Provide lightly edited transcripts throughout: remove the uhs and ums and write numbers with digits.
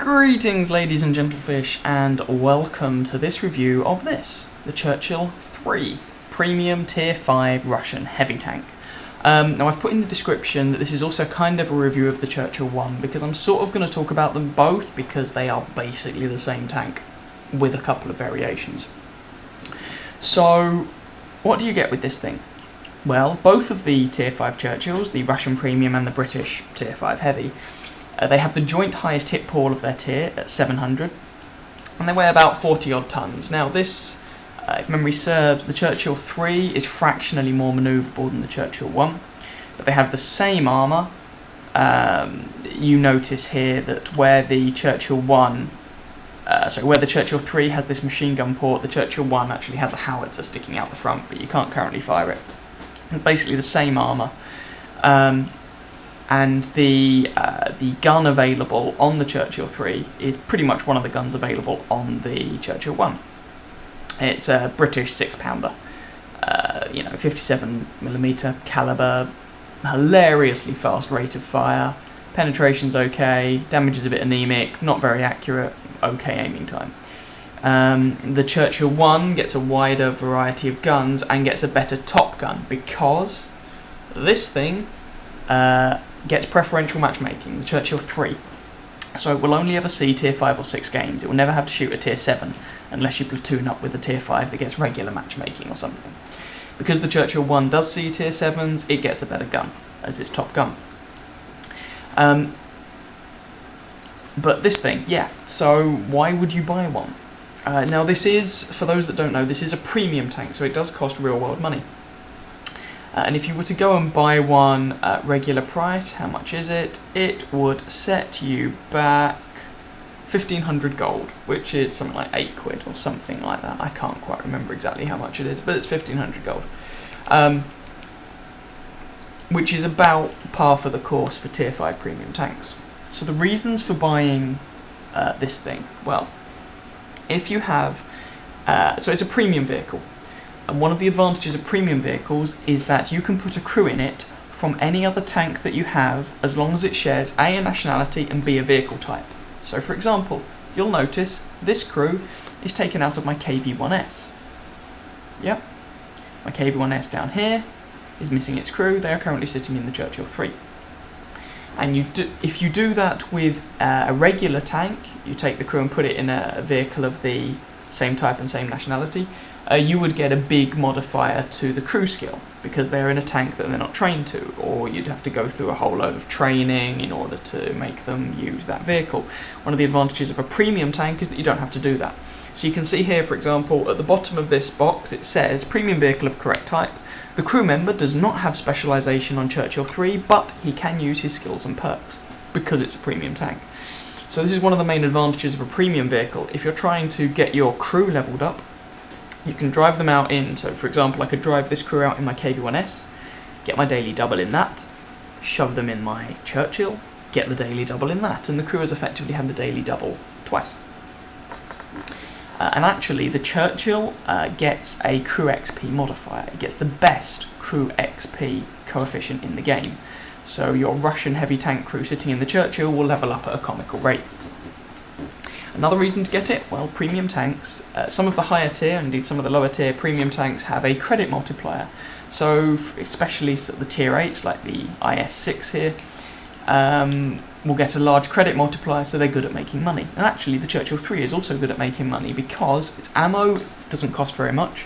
Greetings ladies and gentlefish, and welcome to this review of the Churchill III Premium Tier 5 Russian Heavy Tank. Now I've put in the description that this is also kind of a review of the Churchill I, because I'm sort of going to talk about them both because they are basically the same tank with a couple of variations. So what do you get with this thing? Well, both of the Tier 5 Churchills, the Russian Premium and the British Tier 5 Heavy, they have the joint highest hit pull of their tier at 700, and they weigh about 40 odd tons. Now this, if memory serves, the Churchill III is fractionally more manoeuvrable than the Churchill I, but they have the same armour. You notice here that where the Churchill III has this machine gun port, the Churchill I actually has a howitzer sticking out the front, but you can't currently fire it. It's basically the same armour. And the gun available on the Churchill III is pretty much one of the guns available on the Churchill I. It's a British 6-pounder, 57mm caliber, hilariously fast rate of fire, penetration's okay, damage is a bit anemic, not very accurate, okay aiming time. The Churchill I gets a wider variety of guns and gets a better top gun because this thing gets preferential matchmaking, the Churchill III. So it will only ever see Tier 5 or 6 games. It will never have to shoot a Tier 7 unless you platoon up with a Tier 5 that gets regular matchmaking or something. Because the Churchill I does see Tier 7s, it gets a better gun as its top gun. But this thing, yeah, so why would you buy one? Now this is, for those that don't know, this is a premium tank, so it does cost real world money. And if you were to go and buy one at regular price, how much is it? It would set you back 1,500 gold, which is something like 8 quid or something like that. I can't quite remember exactly how much it is, but it's 1,500 gold. Which is about par for the course for Tier 5 premium tanks. So the reasons for buying this thing, well, if you have, so it's a premium vehicle. And one of the advantages of premium vehicles is that you can put a crew in it from any other tank that you have, as long as it shares A, a nationality, and B, a vehicle type. So for example, you'll notice this crew is taken out of my KV-1S. Yep, my KV-1S down here is missing its crew. They are currently sitting in the Churchill III. And if you do that with a regular tank, you take the crew and put it in a vehicle of the same type and same nationality, you would get a big modifier to the crew skill because they're in a tank that they're not trained to, or you'd have to go through a whole load of training in order to make them use that vehicle. One of the advantages of a premium tank is that you don't have to do that. So you can see here, for example, at the bottom of this box it says premium vehicle of correct type. The crew member does not have specialisation on Churchill III, but he can use his skills and perks because it's a premium tank. So this is one of the main advantages of a premium vehicle. If you're trying to get your crew leveled up, you can drive them out in, so for example I could drive this crew out in my KV-1S, get my daily double in that, shove them in my Churchill, get the daily double in that, and the crew has effectively had the daily double twice. And actually the Churchill gets a crew XP modifier. It gets the best crew XP coefficient in the game. So your Russian heavy tank crew sitting in the Churchill will level up at a comical rate. Another reason to get it, well, premium tanks, some of the higher tier, indeed some of the lower tier premium tanks have a credit multiplier. So especially the tier 8s like the IS-6 here, will get a large credit multiplier, so they're good at making money. And actually the Churchill III is also good at making money because its ammo doesn't cost very much.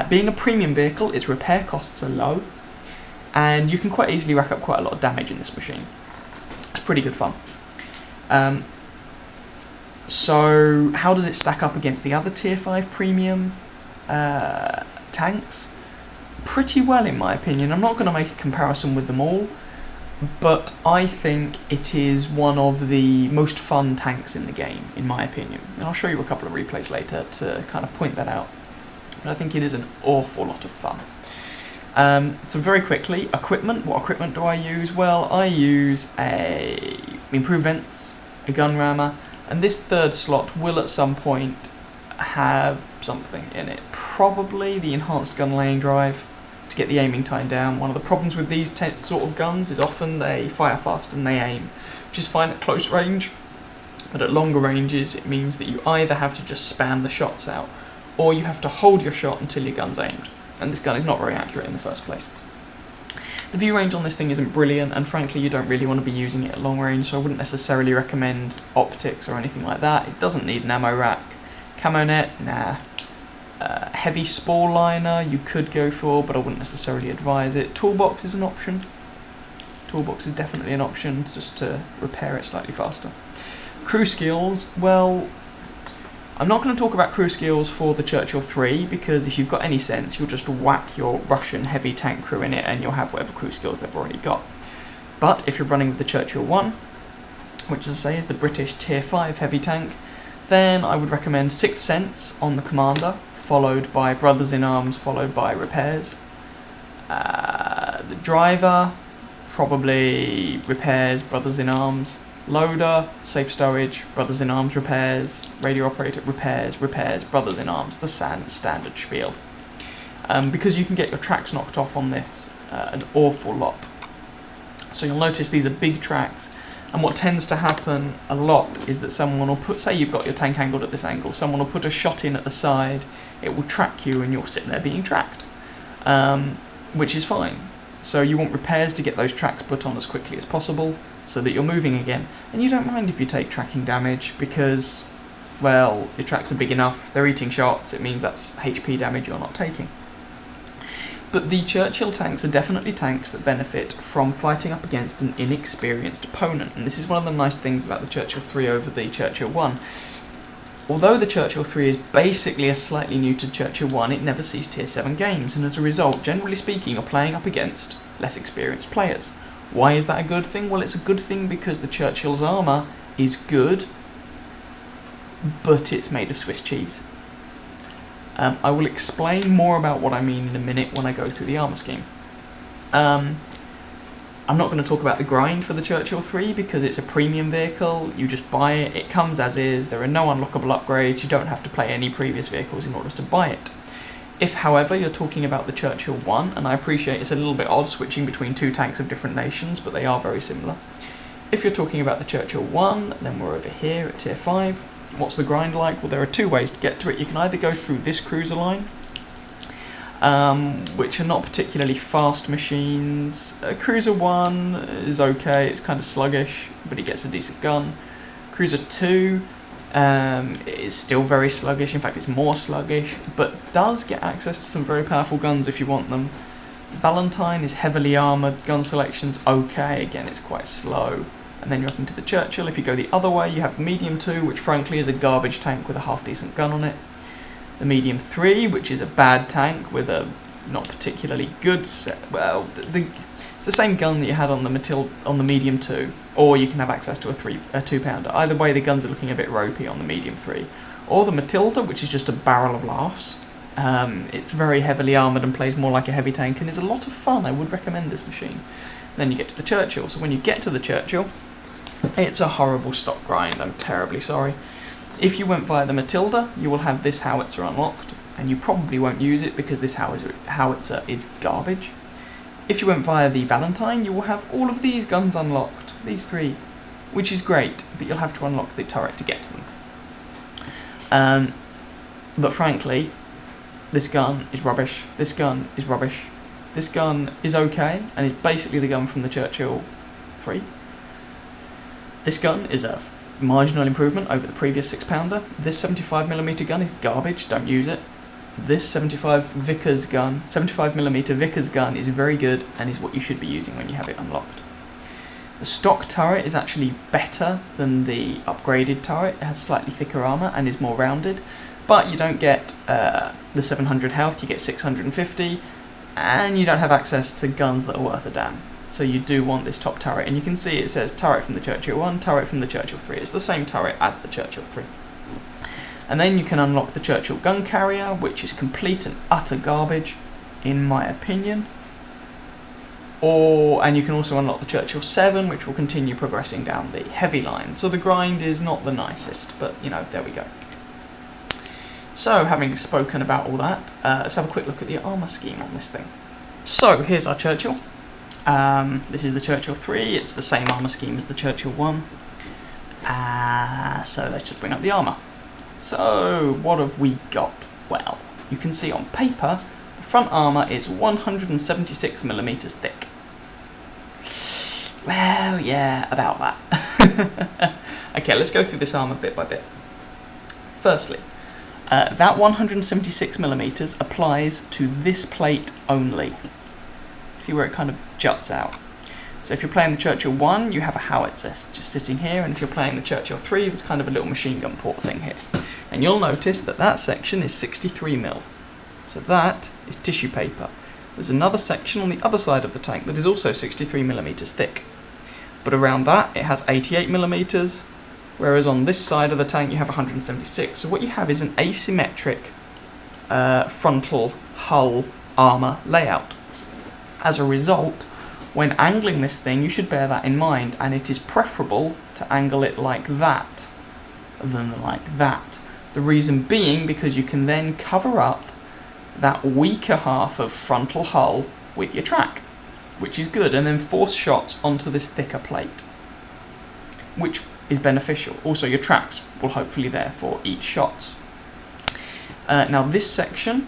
Being a premium vehicle, its repair costs are low, and you can quite easily rack up quite a lot of damage in this machine. It's pretty good fun. So how does it stack up against the other Tier 5 premium tanks? Pretty well in my opinion. I'm not going to make a comparison with them all, but I think it is one of the most fun tanks in the game, in my opinion. And I'll show you a couple of replays later to kind of point that out. But I think it is an awful lot of fun. So very quickly, equipment. What equipment do I use? Well, I use a improved vents, a gun rammer, and this third slot will at some point have something in it. Probably the enhanced gun laying drive to get the aiming time down. One of the problems with these sort of guns is often they fire fast and they aim, which is fine at close range. But at longer ranges, it means that you either have to just spam the shots out, or you have to hold your shot until your gun's aimed. And this gun is not very accurate in the first place. The view range on this thing isn't brilliant, and frankly you don't really want to be using it at long range, so I wouldn't necessarily recommend optics or anything like that. It doesn't need an ammo rack. Camo net, nah. Heavy spore liner you could go for, but I wouldn't necessarily advise it. Toolbox is an option. Toolbox is definitely an option, just to repair it slightly faster. Crew skills, well, I'm not going to talk about crew skills for the Churchill III, because if you've got any sense, you'll just whack your Russian heavy tank crew in it and you'll have whatever crew skills they've already got. But if you're running with the Churchill I, which as I say is the British Tier 5 heavy tank, then I would recommend Sixth Sense on the commander, followed by Brothers in Arms, followed by repairs. The driver, probably repairs, Brothers in Arms. Loader, safe stowage, Brothers in Arms, repairs. Radio operator, repairs, Brothers in Arms, the standard spiel. Because you can get your tracks knocked off on this an awful lot. So you'll notice these are big tracks, and what tends to happen a lot is that someone will put, say you've got your tank angled at this angle, someone will put a shot in at the side, it will track you and you're sitting there being tracked, which is fine. So you want repairs to get those tracks put on as quickly as possible, so that you're moving again, and you don't mind if you take tracking damage, because, well, your tracks are big enough, they're eating shots, it means that's HP damage you're not taking. But the Churchill tanks are definitely tanks that benefit from fighting up against an inexperienced opponent, and this is one of the nice things about the Churchill III over the Churchill I. Although the Churchill III is basically a slightly neutered Churchill I, it never sees Tier 7 games, and as a result, generally speaking, you're playing up against less experienced players. Why is that a good thing? Well, it's a good thing because the Churchill's armour is good, but it's made of Swiss cheese. I will explain more about what I mean in a minute when I go through the armour scheme. I'm not going to talk about the grind for the Churchill III because it's a premium vehicle, you just buy it, it comes as is, there are no unlockable upgrades, you don't have to play any previous vehicles in order to buy it. If, however, you're talking about the Churchill I, and I appreciate it's a little bit odd switching between two tanks of different nations, but they are very similar. If you're talking about the Churchill I, then we're over here at Tier 5. What's the grind like? Well, there are two ways to get to it. You can either go through this cruiser line, which are not particularly fast machines. Cruiser 1 is okay, it's kind of sluggish, but it gets a decent gun. Cruiser 2 is still very sluggish, in fact it's more sluggish, but does get access to some very powerful guns if you want them. Valentine is heavily armoured, gun selection's okay, again it's quite slow. And then you're up into the Churchill. If you go the other way, you have the Medium 2, which frankly is a garbage tank with a half-decent gun on it. The Medium 3, which is a bad tank with a not particularly good set. Well, it's the same gun that you had on the Medium 2, or you can have access to a 2-pounder. Either way, the guns are looking a bit ropey on the Medium 3. Or the Matilda, which is just a barrel of laughs. It's very heavily armoured and plays more like a heavy tank and is a lot of fun. I would recommend this machine. Then you get to the Churchill. So when you get to the Churchill, it's a horrible stock grind, I'm terribly sorry. If you went via the Matilda, you will have this howitzer unlocked, and you probably won't use it because this howitzer is garbage. If you went via the Valentine, you will have all of these guns unlocked, these three, which is great, but you'll have to unlock the turret to get to them. But frankly, this gun is rubbish, this gun is rubbish, this gun is okay, and is basically the gun from the Churchill III. This gun is a marginal improvement over the previous 6-pounder. This 75mm gun is garbage, don't use it. This 75mm Vickers gun is very good and is what you should be using when you have it unlocked. The stock turret is actually better than the upgraded turret. It has slightly thicker armour and is more rounded, but you don't get the 700 health, you get 650, and you don't have access to guns that are worth a damn. So you do want this top turret, and you can see it says turret from the Churchill I, turret from the Churchill III. It's the same turret as the Churchill III. And then you can unlock the Churchill gun carrier, which is complete and utter garbage, in my opinion. And you can also unlock the Churchill 7, which will continue progressing down the heavy line. So the grind is not the nicest, but you know, there we go. So, having spoken about all that, let's have a quick look at the armour scheme on this thing. So, here's our Churchill. This is the Churchill III, it's the same armour scheme as the Churchill I. So let's just bring up the armour. So what have we got? Well, you can see on paper the front armour is 176mm thick. Well, yeah, about that. Okay, let's go through this armour bit by bit. Firstly, that 176mm applies to this plate only. See where it kind of juts out. So if you're playing the Churchill I, you have a howitzer just sitting here, and if you're playing the Churchill III, there's kind of a little machine gun port thing here. And you'll notice that that section is 63mm. So that is tissue paper. There's another section on the other side of the tank that is also 63mm thick. But around that, it has 88mm, whereas on this side of the tank you have 176. So what you have is an asymmetric frontal hull armour layout. As a result, when angling this thing, you should bear that in mind, and it is preferable to angle it like that than like that. The reason being because you can then cover up that weaker half of frontal hull with your track, which is good, and then force shots onto this thicker plate, which is beneficial. Also, your tracks will hopefully therefore eat shots. Now this section,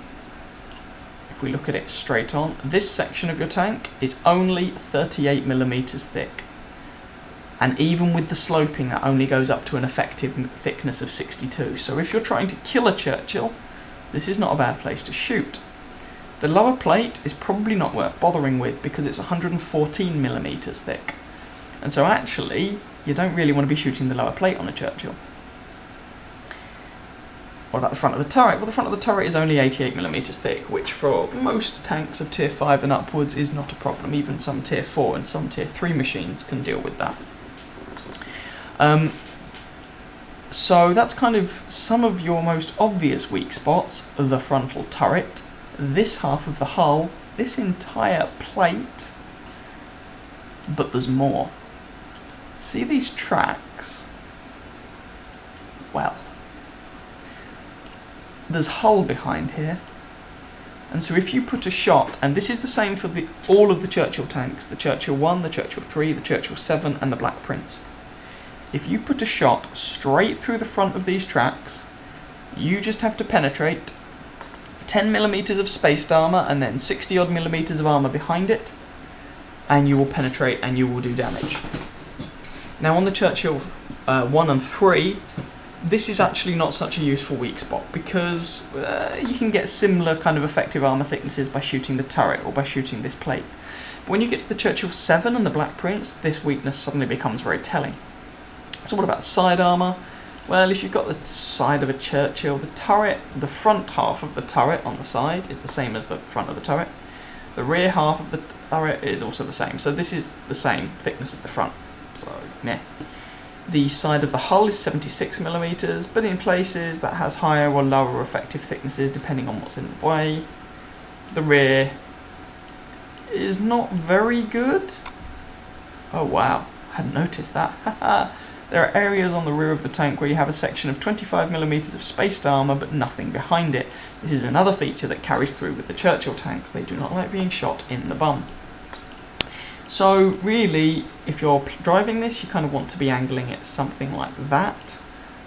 if we look at it straight on, this section of your tank is only 38mm thick, and even with the sloping that only goes up to an effective thickness of 62. So if you're trying to kill a Churchill, this is not a bad place to shoot. The lower plate is probably not worth bothering with because it's 114mm thick, and so actually you don't really want to be shooting the lower plate on a Churchill. What about the front of the turret? Well, the front of the turret is only 88mm thick, which for most tanks of tier 5 and upwards is not a problem. Even some tier 4 and some tier 3 machines can deal with that. So that's kind of some of your most obvious weak spots: the frontal turret, this half of the hull, this entire plate, but there's more. See these tracks? Well, there's hull behind here, and so if you put a shot, and this is the same for all of the Churchill tanks, the Churchill I, the Churchill III, the Churchill VII and the Black Prince. If you put a shot straight through the front of these tracks, you just have to penetrate 10mm of spaced armour and then 60 odd millimeters of armour behind it, and you will penetrate and you will do damage. Now on the Churchill I and III, this is actually not such a useful weak spot because you can get similar kind of effective armour thicknesses by shooting the turret or by shooting this plate. But when you get to the Churchill VII and the Black Prince, this weakness suddenly becomes very telling. So what about side armour? Well, if you've got the side of a Churchill, the turret, the front half of the turret on the side is the same as the front of the turret. The rear half of the turret is also the same. So this is the same thickness as the front. So, meh. The side of the hull is 76mm, but in places that has higher or lower effective thicknesses depending on what's in the way. The rear is not very good. Oh wow, hadn't noticed that. There are areas on the rear of the tank where you have a section of 25mm of spaced armour but nothing behind it. This is another feature that carries through with the Churchill tanks. They do not like being shot in the bum. So really, if you're driving this, you kind of want to be angling it something like that.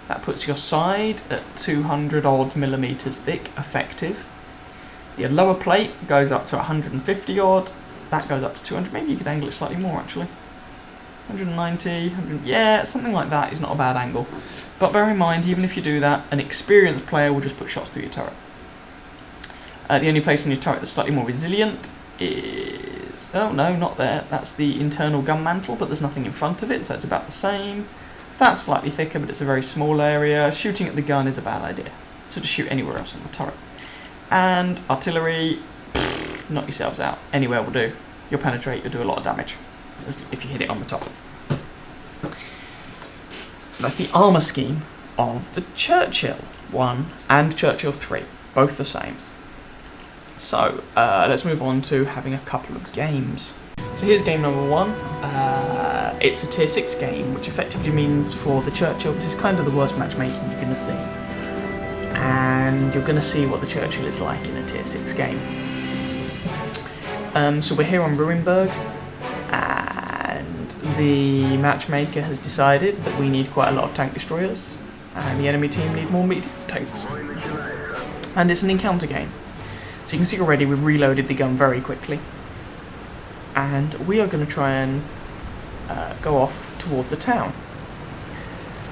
That puts your side at 200 odd millimeters thick, effective. Your lower plate goes up to 150 odd. That goes up to 200. Maybe you could angle it slightly more actually. 190, 100, yeah, something like that is not a bad angle. But bear in mind, even if you do that, an experienced player will just put shots through your turret. The only place on your turret that's slightly more resilient is... oh no, not there. That's the internal gun mantle, but there's nothing in front of it, so it's about the same. That's slightly thicker, but it's a very small area. Shooting at the gun is a bad idea, so just shoot anywhere else on the turret. And artillery, knock yourselves out. Anywhere will do. You'll penetrate, you'll do a lot of damage if you hit it on the top. So that's the armour scheme of the Churchill I and Churchill III, both the same. So let's move on to having a couple of games. So here's game number 1. It's a tier 6 game, which effectively means for the Churchill, this is kind of the worst matchmaking you're going to see. And you're going to see what the Churchill is like in a tier 6 game. So we're here on Ruinberg, and the matchmaker has decided that we need quite a lot of tank destroyers, and the enemy team need more medium tanks. And it's an encounter game. So you can see already we've reloaded the gun very quickly. And we are going to try and go off toward the town.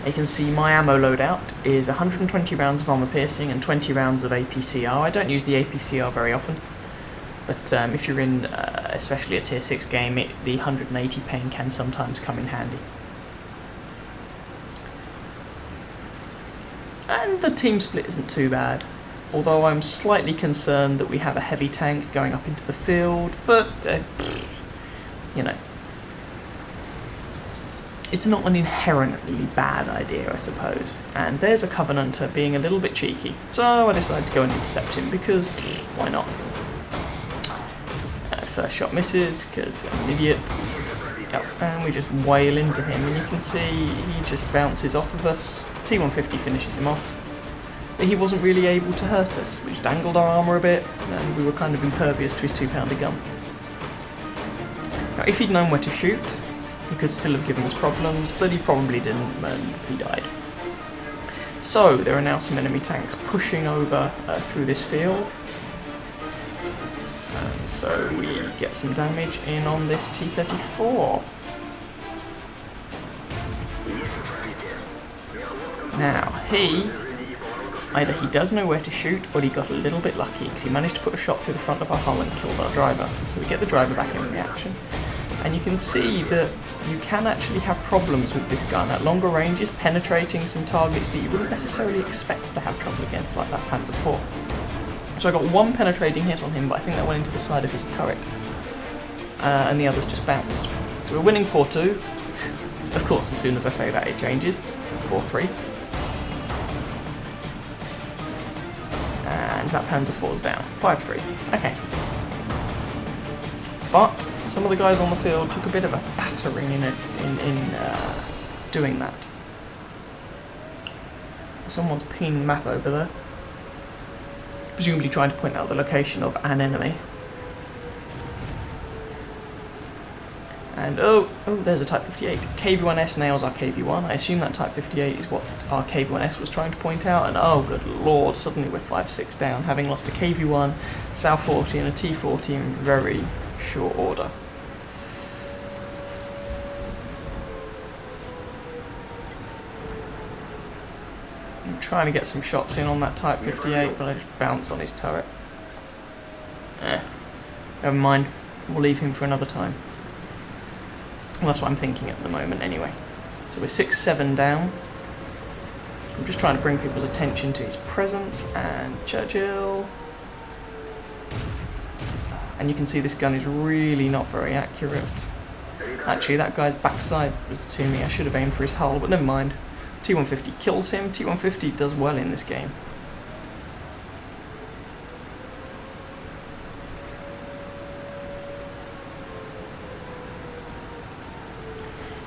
You can see my ammo loadout is 120 rounds of armour piercing and 20 rounds of APCR. I don't use the APCR very often, but if you're in especially a tier 6 game, the 180 pen can sometimes come in handy. And the team split isn't too bad, although I'm slightly concerned that we have a heavy tank going up into the field, but you know, it's not an inherently bad idea, I suppose. And there's a Covenanter being a little bit cheeky, so I decided to go and intercept him because why not? First shot misses because I'm an idiot. Yep, and we just wail into him, and you can see he just bounces off of us. T150 finishes him off, but he wasn't really able to hurt us. We just angled our armour a bit, and we were kind of impervious to his 2-pounder gun. Now, if he'd known where to shoot, he could still have given us problems, but he probably didn't, and he died. So, there are now some enemy tanks pushing over through this field. So we get some damage in on this T-34. Now, either he does know where to shoot, or he got a little bit lucky, because he managed to put a shot through the front of our hull and killed our driver. So we get the driver back in reaction. And you can see that you can actually have problems with this gun at longer ranges, penetrating some targets that you wouldn't necessarily expect to have trouble against, like that Panzer IV. So I got one penetrating hit on him, but I think that went into the side of his turret. And the others just bounced. So we're winning 4-2. Of course, as soon as I say that, it changes. 4-3. And that Panzer IV's down. 5-3. Okay. But some of the guys on the field took a bit of a battering in doing that. Someone's pinging the map over there, presumably trying to point out the location of an enemy. And oh, there's a Type 58. KV-1S nails our KV-1. I assume that Type 58 is what our KV-1S was trying to point out, and oh good lord, suddenly we're 5-6 down, having lost a KV-1, South 40 and a T-40 in very short order. I'm trying to get some shots in on that Type 58, but I just bounce on his turret. Never mind, we'll leave him for another time. Well, that's what I'm thinking at the moment anyway. So we're 6-7 down. I'm just trying to bring people's attention to his presence, and Churchill. And you can see this gun is really not very accurate. Actually, that guy's backside was to me. I should have aimed for his hull, but never mind. T150 kills him. T150 does well in this game.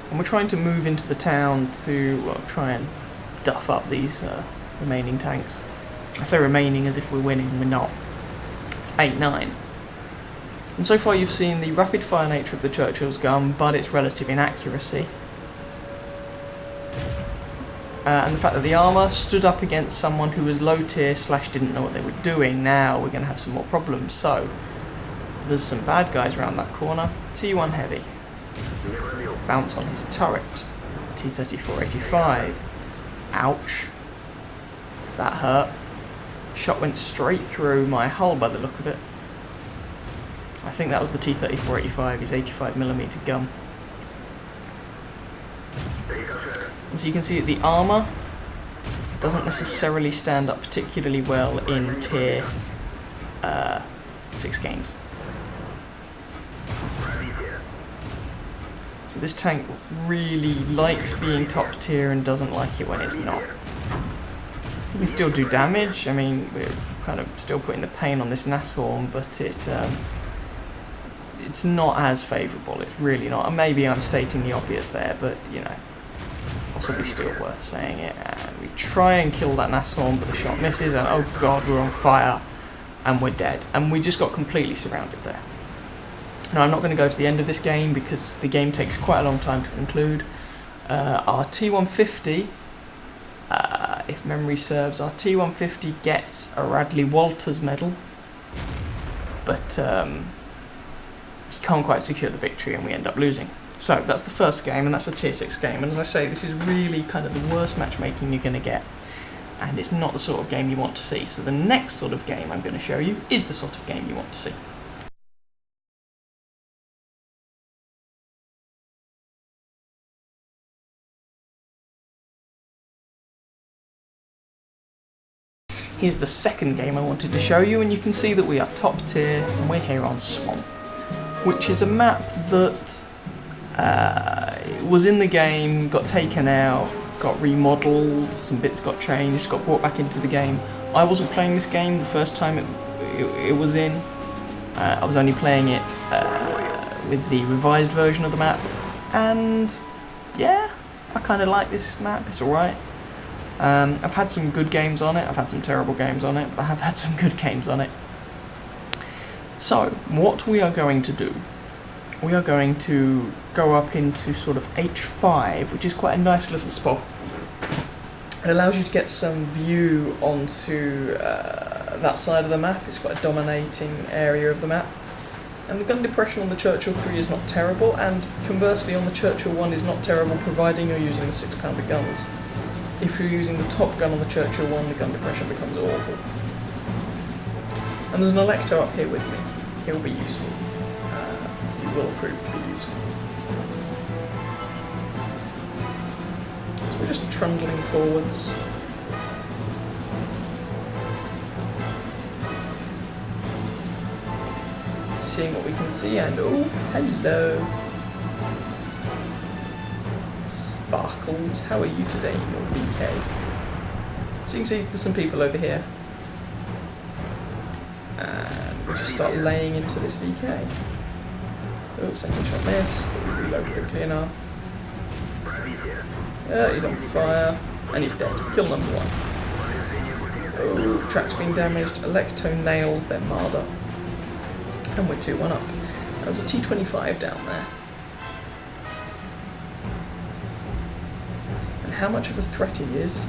And we're trying to move into the town to try and duff up these remaining tanks. I say remaining as if we're winning, we're not. It's 8-9. And so far you've seen the rapid fire nature of the Churchill's gun, but its relative inaccuracy. And the fact that the armour stood up against someone who was low tier / didn't know what they were doing. Now we're going to have some more problems. So there's some bad guys around that corner. T1 heavy. Bounce on his turret. T-34-85. Ouch. That hurt. Shot went straight through my hull by the look of it. I think that was the T-34-85, his 85mm gun. And so you can see that the armour doesn't necessarily stand up particularly well in tier 6 games. So this tank really likes being top tier and doesn't like it when it's not. You can still do damage. I mean, we're kind of still putting the pain on this Nashorn, but it's not as favourable. It's really not. And maybe I'm stating the obvious there, but you know, possibly still worth saying it. And we try and kill that Nashorn, but the shot misses, and oh god, we're on fire, and we're dead. And we just got completely surrounded there. Now, I'm not going to go to the end of this game because the game takes quite a long time to conclude. Our T-150, if memory serves, our T-150 gets a Radley Walters medal, but he can't quite secure the victory and we end up losing. So that's the first game, and that's a tier 6 game, and as I say, this is really kind of the worst matchmaking you're going to get, and it's not the sort of game you want to see. So the next sort of game I'm going to show you is the sort of game you want to see. Here's the second game I wanted to show you, and you can see that we are top tier and we're here on Swamp, which is a map that was in the game, got taken out, got remodeled, some bits got changed, got brought back into the game. I wasn't playing this game the first time it was in. I was only playing it with the revised version of the map, and yeah, I kind of like this map, it's alright. I've had some good games on it, I've had some terrible games on it, but I have had some good games on it. So, what we are going to do, we are going to go up into sort of H5, which is quite a nice little spot. It allows you to get some view onto that side of the map. It's quite a dominating area of the map. And the gun depression on the Churchill III is not terrible, and conversely on the Churchill I is not terrible, providing you're using the 6-pounder guns. If you're using the top gun on the Churchill I, the gun depression becomes awful. And there's an Electo up here with me. He'll be useful. He will prove to be useful. So we're just trundling forwards. Seeing what we can see, and oh, hello. Sparkles, how are you today, your BK? So you can see there's some people over here. And we'll just start laying into this VK. Oh, second shot missed, but we reload quickly enough. He's on fire, and he's dead. Kill number 1. Oh, track's been damaged. Electo nails their Marder. And we're 2-1 up. There's a T-25 down there. And how much of a threat he is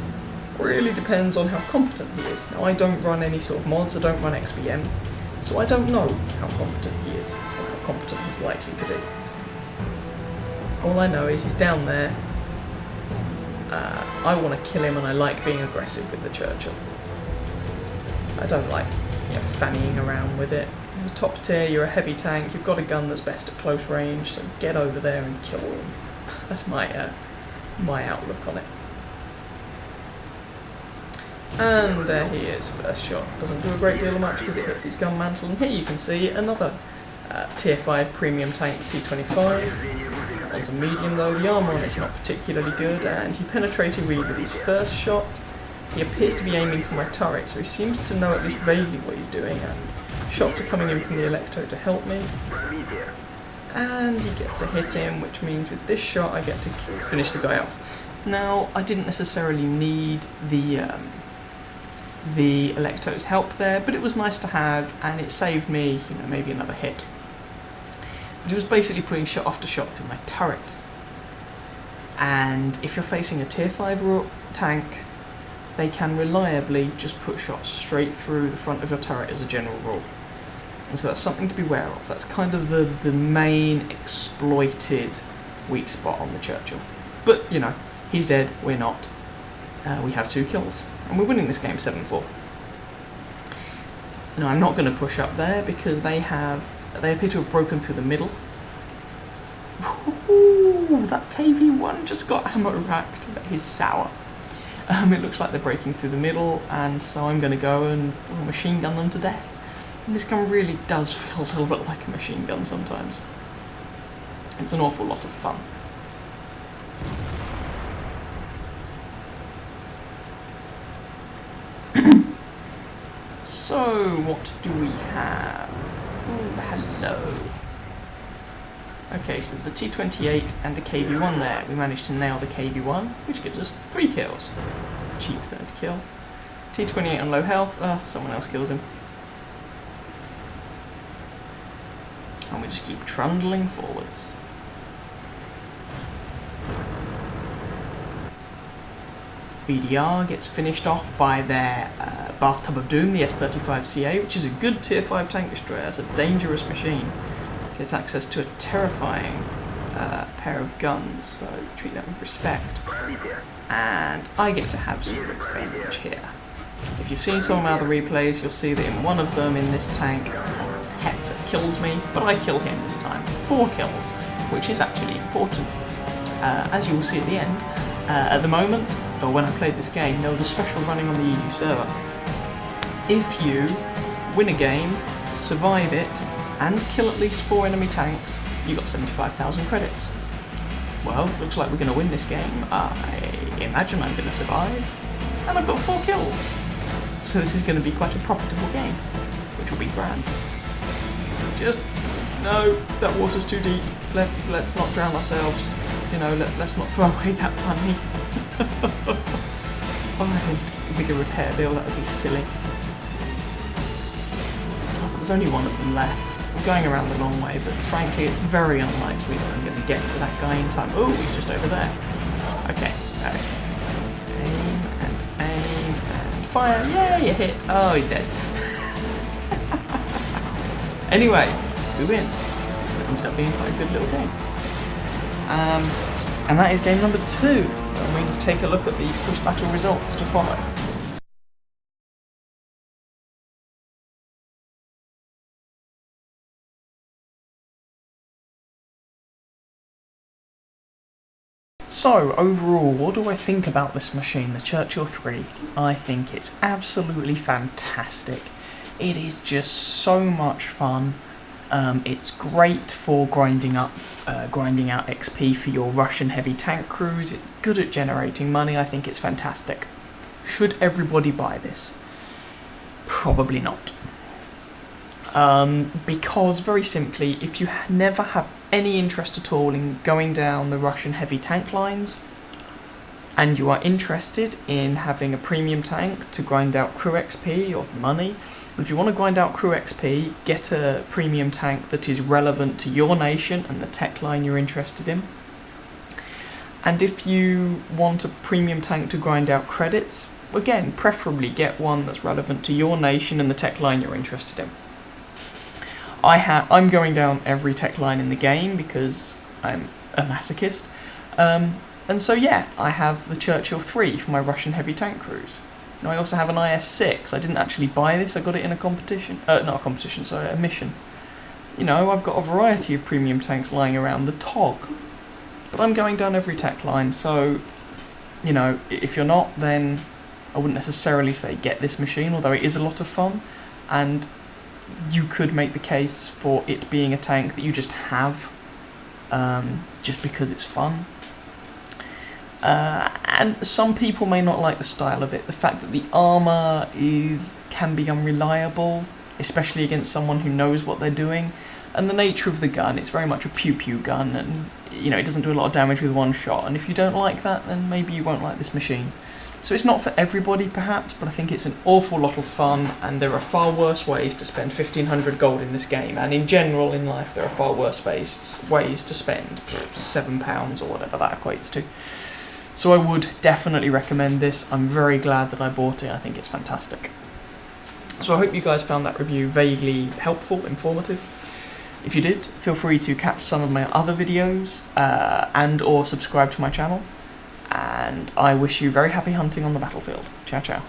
really depends on how competent he is. Now, I don't run any sort of mods, I don't run XVM, so I don't know how competent he is, or how competent he's likely to be. All I know is he's down there. I want to kill him, and I like being aggressive with the Churchill. I don't like, fannying around with it. You're top tier, you're a heavy tank, you've got a gun that's best at close range, so get over there and kill him. That's my my outlook on it. And there he is, first shot. Doesn't do a great deal of much because it hits his gun mantle, and here you can see another tier 5 premium tank, T-25. One's a medium though, the armour on it's not particularly good, and he penetrated me with his first shot. He appears to be aiming for my turret, so he seems to know at least vaguely what he's doing, and shots are coming in from the Electo to help me. And he gets a hit in, which means with this shot I get to finish the guy off. Now, I didn't necessarily need the Electo's help there, but it was nice to have, and it saved me, maybe another hit. But it was basically putting shot after shot through my turret. And if you're facing a tier 5 tank, they can reliably just put shots straight through the front of your turret as a general rule. And so that's something to be aware of. That's kind of the main exploited weak spot on the Churchill. But, he's dead, we're not. We have 2 kills, and we're winning this game 7-4. Now, I'm not going to push up there because they appear to have broken through the middle. Ooh, that KV-1 just got ammo racked. That is sour. It looks like they're breaking through the middle, and so I'm going to go and machine gun them to death. And this gun really does feel a little bit like a machine gun sometimes. It's an awful lot of fun. So, what do we have? Ooh, hello. Okay, so there's a T-28 and a KV-1 there. We managed to nail the KV-1, which gives us 3 kills. Cheap third kill. T-28 on low health. Someone else kills him. And we just keep trundling forwards. BDR gets finished off by their Bathtub of Doom, the S-35CA, which is a good Tier 5 tank destroyer. That's a dangerous machine. Gets access to a terrifying pair of guns, so treat that with respect. And I get to have some revenge here. If you've seen some of my other replays, you'll see that in one of them, in this tank, Hetzer kills me, but I kill him this time. 4 kills, which is actually important. As you will see at the end, at the moment, or when I played this game, there was a special running on the EU server. If you win a game, survive it, and kill at least 4 enemy tanks, you got 75,000 credits. Well, looks like we're going to win this game. I imagine I'm going to survive, and I've got 4 kills. So this is going to be quite a profitable game, which will be grand. Just, no, that water's too deep. Let's not drown ourselves. You know, let's not throw away that money. Oh, against a bigger repair bill, that would be silly. Oh, but there's only one of them left. We're going around the long way, but frankly, it's very unlikely that I'm going to get to that guy in time. Oh, he's just over there. Okay. Aim and fire. Yay, a hit. Oh, he's dead. Anyway, we win. It ended up being quite a good little game. And that is game number 2. That means take a look at the push battle results to follow. So, overall, what do I think about this machine, the Churchill III? I think it's absolutely fantastic. It is just so much fun. It's great for grinding out XP for your Russian heavy tank crews. It's good at generating money. I think it's fantastic. Should everybody buy this? Probably not. Because, very simply, if you never have any interest at all in going down the Russian heavy tank lines, and you are interested in having a premium tank to grind out crew XP or money, if you want to grind out crew XP, get a premium tank that is relevant to your nation and the tech line you're interested in. And if you want a premium tank to grind out credits, again, preferably get one that's relevant to your nation and the tech line you're interested in. I'm going down every tech line in the game because I'm a masochist. And so yeah, I have the Churchill III for my Russian heavy tank crews. Now I also have an IS-6. I didn't actually buy this, I got it in a competition. Not a competition, sorry, a mission. You know, I've got a variety of premium tanks lying around, the TOG. But I'm going down every tech line, so, you know, if you're not, then I wouldn't necessarily say get this machine, although it is a lot of fun, and you could make the case for it being a tank that you just have, just because it's fun. And some people may not like the style of it. The fact that the armour can be unreliable, especially against someone who knows what they're doing, and the nature of the gun, it's very much a pew-pew gun, and you know, it doesn't do a lot of damage with one shot, and if you don't like that, then maybe you won't like this machine. So it's not for everybody perhaps, but I think it's an awful lot of fun, and there are far worse ways to spend 1500 gold in this game, and in general in life there are far worse ways to spend £7 or whatever that equates to. So I would definitely recommend this. I'm very glad that I bought it. I think it's fantastic. So I hope you guys found that review vaguely helpful, informative. If you did, feel free to catch some of my other videos and or subscribe to my channel. And I wish you very happy hunting on the battlefield. Ciao, ciao.